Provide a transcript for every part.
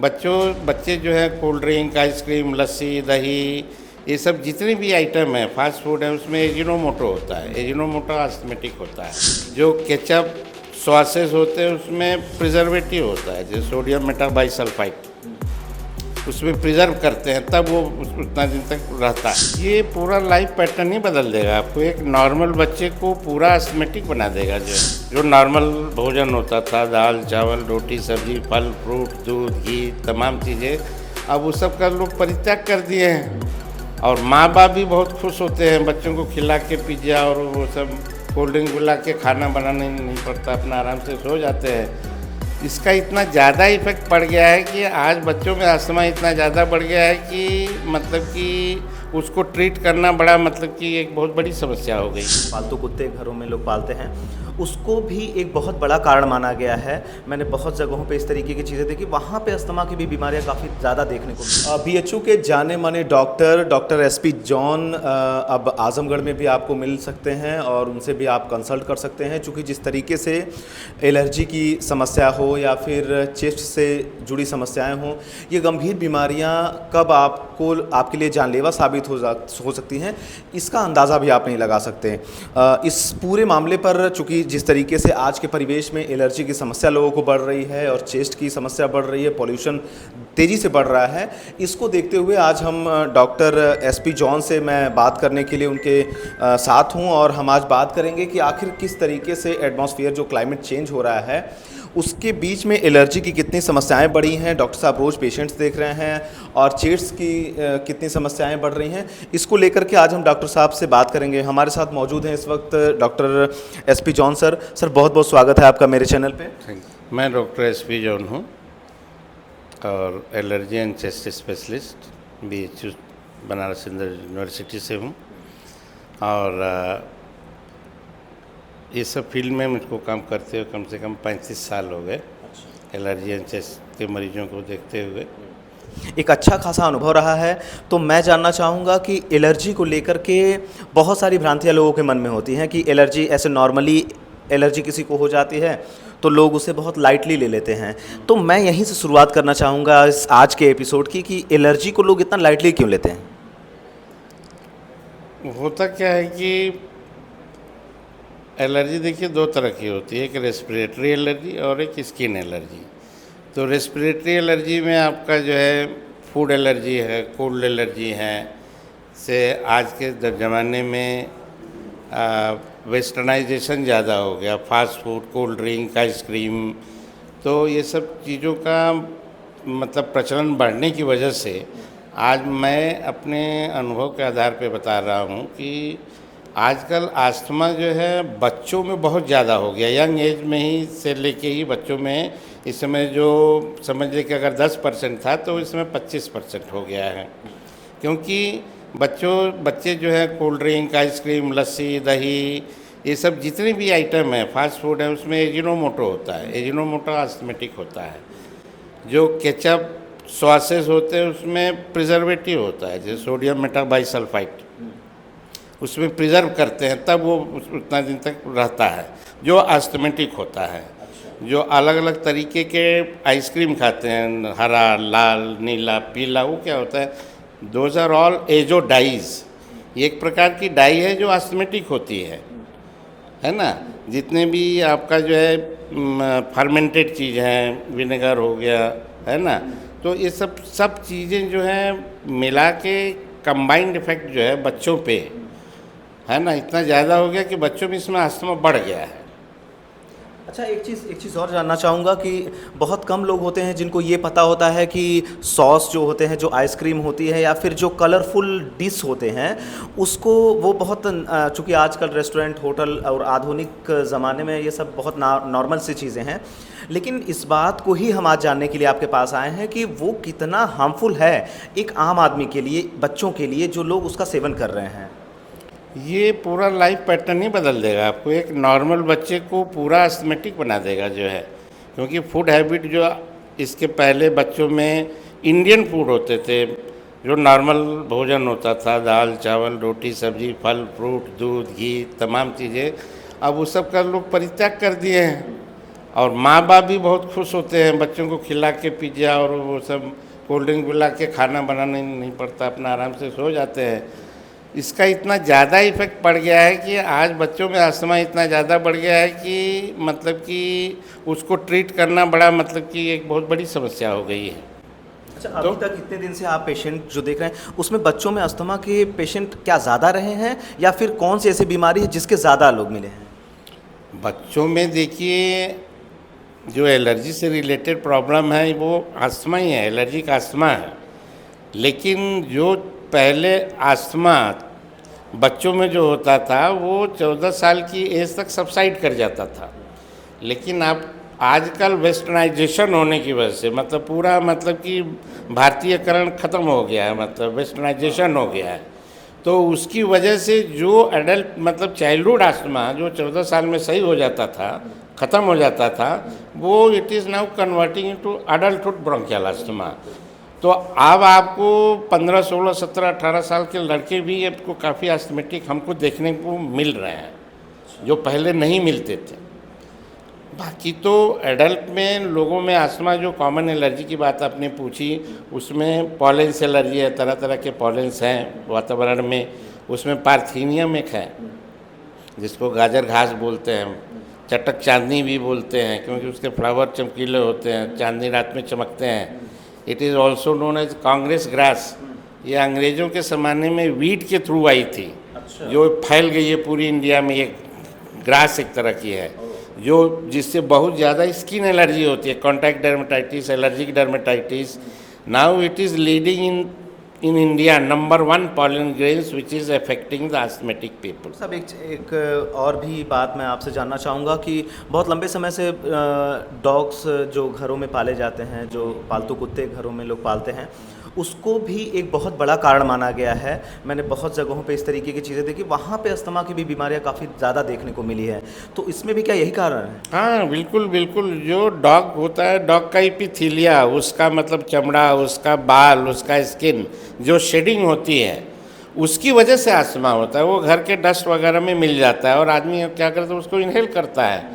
बच्चे जो है कोल्ड ड्रिंक, आइसक्रीम, लस्सी, दही, ये सब जितने भी आइटम है फास्ट फूड है उसमें एजिनोमोटो होता है। एजिनोमोटो आस्थमेटिक होता है। जो केचप, सॉसेस होते हैं उसमें प्रिजर्वेटिव होता है, जैसे सोडियम मेटाबाइसल्फाइड, उसमें प्रिजर्व करते हैं तब वो उतना दिन तक रहता है। ये पूरा लाइफ पैटर्न ही बदल देगा आपको। एक नॉर्मल बच्चे को पूरा एस्थमेटिक बना देगा। जो नॉर्मल भोजन होता था, दाल चावल रोटी सब्जी फल फ्रूट दूध घी तमाम चीज़ें, अब वो सब का लोग परित्याग कर दिए हैं। और माँ बाप भी बहुत खुश होते हैं बच्चों को खिला के, पिज्ज़ा और वो सब कोल्ड ड्रिंक बुला के, खाना बनाना नहीं पड़ता, अपना आराम से सो जाते हैं। इसका इतना ज़्यादा इफेक्ट पड़ गया है कि आज बच्चों में अस्थमा इतना ज़्यादा बढ़ गया है कि मतलब कि उसको ट्रीट करना बड़ा मतलब कि एक बहुत बड़ी समस्या हो गई। पालतू कुत्ते घरों में लोग पालते हैं, उसको भी एक बहुत बड़ा कारण माना गया है। मैंने बहुत जगहों पे इस तरीके की चीज़ें देखी, वहाँ पे अस्थमा की भी बीमारियाँ काफ़ी ज़्यादा देखने को मिली। बीएचयू के जाने माने डॉक्टर एसपी जॉन अब आजमगढ़ में भी आपको मिल सकते हैं और उनसे भी आप कंसल्ट कर सकते हैं। चूँकि जिस तरीके से एलर्जी की समस्या हो या फिर चेस्ट से जुड़ी समस्याएँ हों, ये गंभीर बीमारियाँ कब आपके लिए जानलेवा साबित हो सकती हैं, इसका अंदाज़ा भी आप नहीं लगा सकते। इस पूरे मामले पर चूँकि जिस तरीके से आज के परिवेश में एलर्जी की समस्या लोगों को बढ़ रही है और चेस्ट की समस्या बढ़ रही है, पॉल्यूशन तेज़ी से बढ़ रहा है, इसको देखते हुए आज हम डॉक्टर एसपी जॉन से मैं बात करने के लिए उनके साथ हूँ और हम आज बात करेंगे कि आखिर किस तरीके से एटमॉस्फेयर जो क्लाइमेट चेंज हो रहा है उसके बीच में एलर्जी की कितनी समस्याएं बढ़ी हैं। डॉक्टर साहब रोज़ पेशेंट्स देख रहे हैं और चेस्ट की कितनी समस्याएं बढ़ रही हैं, इसको लेकर के आज हम डॉक्टर साहब से बात करेंगे। हमारे साथ मौजूद हैं इस वक्त डॉक्टर एसपी जॉन सर। बहुत बहुत स्वागत है आपका मेरे चैनल पे। मैं डॉक्टर एसपी जॉन हूँ और allergy and chest specialist BHU Banaras Hindu university से हूँ और ये सब फील्ड में मुझको काम करते हुए कम से कम 35 साल हो गए। एलर्जी एंड चेस्ट के मरीजों को देखते हुए एक अच्छा खासा अनुभव रहा है। तो मैं जानना चाहूँगा कि एलर्जी को लेकर के बहुत सारी भ्रांतियाँ लोगों के मन में होती हैं कि एलर्जी ऐसे नॉर्मली एलर्जी किसी को हो जाती है तो लोग उसे बहुत लाइटली ले लेते हैं। तो मैं यहीं से शुरुआत करना चाहूँगा इस आज के एपिसोड की कि एलर्जी को लोग इतना लाइटली क्यों लेते हैं। होता क्या है कि एलर्जी देखिए दो तरह की होती है, एक रेस्पिरेटरी एलर्जी और एक स्किन एलर्जी। तो रेस्पिरेटरी एलर्जी में आपका जो है फूड एलर्जी है, कोल्ड एलर्जी है, से आज के ज़माने में वेस्टर्नाइजेशन ज़्यादा हो गया, fast food, cold drink, ice cream, तो ये सब चीज़ों का मतलब प्रचलन बढ़ने की वजह से आज मैं अपने अनुभव के आधार पे बता रहा हूँ कि आजकल अस्थमा जो है बच्चों में बहुत ज़्यादा हो गया। यंग एज में ही से लेके ही बच्चों में इस समय जो समझ लें कि अगर 10% था तो इस समय 25% हो गया है। क्योंकि बच्चे जो है कोल्ड ड्रिंक, आइसक्रीम, लस्सी, दही, ये सब जितने भी आइटम है फास्ट फूड है उसमें एजिनोमोटो होता है। एजिनोमोटो आस्थमेटिक होता है। जो केचप, सॉसेस होते हैं उसमें प्रिजर्वेटिव होता है, जैसे सोडियम मेटाबाइसल्फाइड, उसमें प्रिजर्व करते हैं तब वो उतना दिन तक रहता है। जो आस्थमेटिक होता है, जो अलग अलग तरीके के आइसक्रीम खाते हैं, हरा, लाल, नीला, पीला, वो क्या होता है, those are all azo dyes. ये एक प्रकार की डाई है जो आस्थमेटिक होती है ना। जितने भी आपका जो है फर्मेंटेड चीज़ हैं, विनेगर हो गया है ना, तो ये सब चीज़ें जो हैं मिला के कंबाइंड इफेक्ट जो है बच्चों पे है ना, इतना ज़्यादा हो गया कि बच्चों में इसमें अस्थमा बढ़ गया है। अच्छा, एक चीज़ और जानना चाहूँगा कि बहुत कम लोग होते हैं जिनको ये पता होता है कि सॉस जो होते हैं, जो आइसक्रीम होती है या फिर जो कलरफुल डिश होते हैं, उसको वो बहुत चूँकि आजकल रेस्टोरेंट, होटल और आधुनिक ज़माने में ये सब बहुत नॉर्मल सी चीज़ें हैं, लेकिन इस बात को ही हम आज जानने के लिए आपके पास आए हैं कि वो कितना हार्मफुल है एक आम आदमी के लिए, बच्चों के लिए, जो लोग उसका सेवन कर रहे हैं। ये पूरा लाइफ पैटर्न ही बदल देगा आपको। एक नॉर्मल बच्चे को पूरा एस्थमेटिक बना देगा जो है। क्योंकि फूड हैबिट जो इसके पहले बच्चों में इंडियन फूड होते थे, जो नॉर्मल भोजन होता था, दाल चावल रोटी सब्जी फल फ्रूट दूध घी तमाम चीज़ें, अब उस सब का लोग परित्याग कर दिए हैं। और माँ बाप भी बहुत खुश होते हैं बच्चों को खिला के पिज्ज़ा और वो सब कोल्ड ड्रिंक पिला के, खाना बनाना नहीं पड़ता, अपना आराम से सो जाते हैं। इसका इतना ज़्यादा इफेक्ट पड़ गया है कि आज बच्चों में अस्थमा इतना ज़्यादा बढ़ गया है कि मतलब कि उसको ट्रीट करना बड़ा मतलब कि एक बहुत बड़ी समस्या हो गई है। अच्छा, अभी तक इतने दिन से आप पेशेंट जो देख रहे हैं उसमें बच्चों में अस्थमा के पेशेंट क्या ज़्यादा रहे हैं या फिर कौन सी ऐसी बीमारी है जिसके ज़्यादा लोग मिले हैं? बच्चों में देखिए जो एलर्जी से रिलेटेड प्रॉब्लम है वो अस्थमा ही है, एलर्जिक अस्थमा है। लेकिन जो पहले अस्थमा बच्चों में जो होता था वो 14 साल की एज तक सबसाइड कर जाता था। लेकिन अब आजकल वेस्टर्नाइजेशन होने की वजह से मतलब पूरा मतलब कि भारतीयकरण ख़त्म हो गया है, मतलब वेस्टर्नाइजेशन हो गया है। तो उसकी वजह से जो एडल्ट मतलब चाइल्डहुड अस्थमा जो 14 साल में सही हो जाता था, ख़त्म हो जाता था, वो it is now converting into adulthood bronchial asthma. तो अब आपको 15, 16, 17, 18 साल के लड़के भी आपको काफ़ी अस्थमेटिक हमको देखने को मिल रहे हैं, जो पहले नहीं मिलते थे। बाकी तो एडल्ट में लोगों में अस्थमा जो कॉमन एलर्जी की बात आपने पूछी, उसमें पॉलन से एलर्जी है, तरह तरह के पॉलेंस हैं वातावरण में। उसमें पार्थीनियम एक है जिसको गाजर घास बोलते हैं, चटक चांदनी भी बोलते हैं क्योंकि उसके फ्लावर चमकीले होते हैं, चांदनी रात में चमकते हैं। It is also known as congress grass. ये अंग्रेज़ों के ज़माने में वीट के थ्रू आई थी। अच्छा। जो फैल गई है पूरी इंडिया में। ये ग्रास एक तरह की है जो जिससे बहुत ज़्यादा स्किन एलर्जी होती है, contact dermatitis, allergic dermatitis. Now it is leading in India number 1 pollen grains which is affecting the asthmatic people। सब एक और भी बात मैं आपसे जानना चाहूँगा कि बहुत लंबे समय से डॉग्स जो घरों में पाले जाते हैं, जो पालतू कुत्ते घरों में लोग पालते हैं, उसको भी एक बहुत बड़ा कारण माना गया है। मैंने बहुत जगहों पे इस तरीके की चीज़ें देखी, वहाँ पे अस्थमा की भी बीमारियाँ काफ़ी ज़्यादा देखने को मिली है। तो इसमें भी क्या यही कारण है? हाँ बिल्कुल बिल्कुल। जो डॉग होता है, डॉग का एपिथेलिया, उसका मतलब चमड़ा, उसका बाल, उसका स्किन जो शेडिंग होती है, उसकी वजह से अस्थमा होता है। वो घर के डस्ट वगैरह में मिल जाता है और आदमी क्या करता है, उसको इनहेल करता है।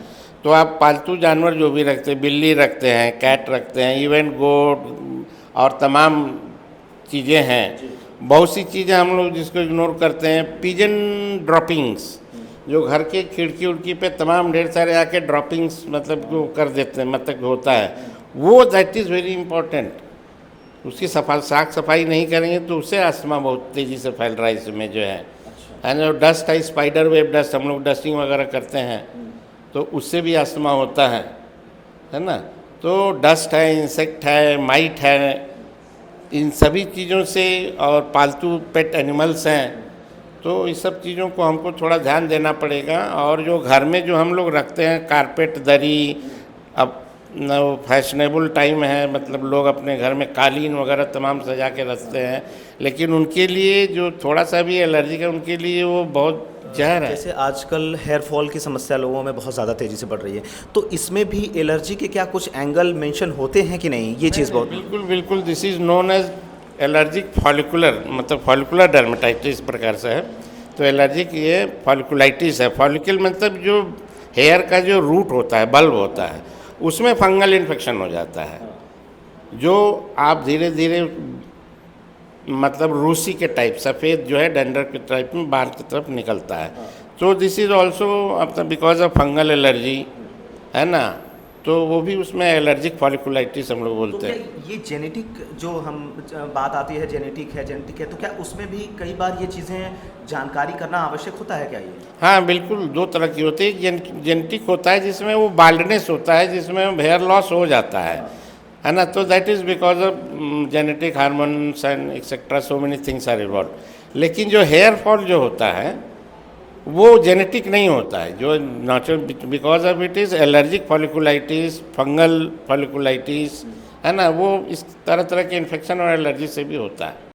तो आप पालतू जानवर जो भी रखते हैं, बिल्ली रखते हैं, कैट रखते हैं, इवन गोट और तमाम चीज़ें हैं, बहुत सी चीज़ें हम लोग जिसको इग्नोर करते हैं। पिजन ड्रॉपिंग्स जो घर के खिड़की उड़की पे तमाम ढेर सारे आके ड्रॉपिंग्स मतलब वो कर देते हैं, मतलब होता है वो, दैट इज़ वेरी इंपॉर्टेंट। उसकी साफ सफाई नहीं करेंगे तो उससे अस्थमा बहुत तेज़ी से फैल रहा है इसमें जो है। जो डस्ट है, स्पाइडर वेब डस्ट, हम लोग डस्टिंग वगैरह करते हैं तो उससे भी अस्थमा होता है ना। तो डस्ट है, इंसेक्ट है, माइट है, इन सभी चीज़ों से, और पालतू पेट एनिमल्स हैं, तो इस सब चीज़ों को हमको थोड़ा ध्यान देना पड़ेगा। और जो घर में जो हम लोग रखते हैं कारपेट, दरी, अब न वो फैशनेबल टाइम है, मतलब लोग अपने घर में कालीन वगैरह तमाम सजा के रखते हैं, लेकिन उनके लिए जो थोड़ा सा भी एलर्जी है उनके लिए वो बहुत जहर है। जैसे आजकल हेयर फॉल की समस्या लोगों में बहुत ज़्यादा तेज़ी से बढ़ रही है, तो इसमें भी एलर्जी के क्या कुछ एंगल मेंशन होते हैं कि नहीं? ये चीज़ बहुत बिल्कुल बिल्कुल। This is known as allergic follicular, मतलब फॉलिकुलर डर्मेटाइटिस प्रकार से है। तो एलर्जिक ये फॉलिकुलाइटिस है। फॉलिकल मतलब जो हेयर का जो रूट होता है, बल्ब होता है, उसमें फंगल इन्फेक्शन हो जाता है, जो आप धीरे धीरे मतलब रूसी के टाइप, सफ़ेद जो है डंडर के टाइप में बाहर की तरफ निकलता है। तो दिस इज़ ऑल्सो मतलब बिकॉज ऑफ फंगल एलर्जी, है ना। तो वो भी उसमें एलर्जिक फॉलिकुलाइटिस हम लोग बोलते हैं। तो ये जेनेटिक जो हम बात आती है, जेनेटिक है, तो क्या उसमें भी कई बार ये चीज़ें जानकारी करना आवश्यक होता है क्या ये? हाँ बिल्कुल, दो तरह की होती है। जेनेटिक होता है जिसमें वो बाल्डनेस होता है, जिसमें हेयर लॉस हो जाता है ना। तो that is because of genetic hormones and etcetera, so many things are involve. लेकिन जो हेयर फॉल जो होता है वो जेनेटिक नहीं होता है, जो natural, because of it is allergic folliculitis, fungal folliculitis, है ना। वो इस तरह तरह के इन्फेक्शन और एलर्जी से भी होता है।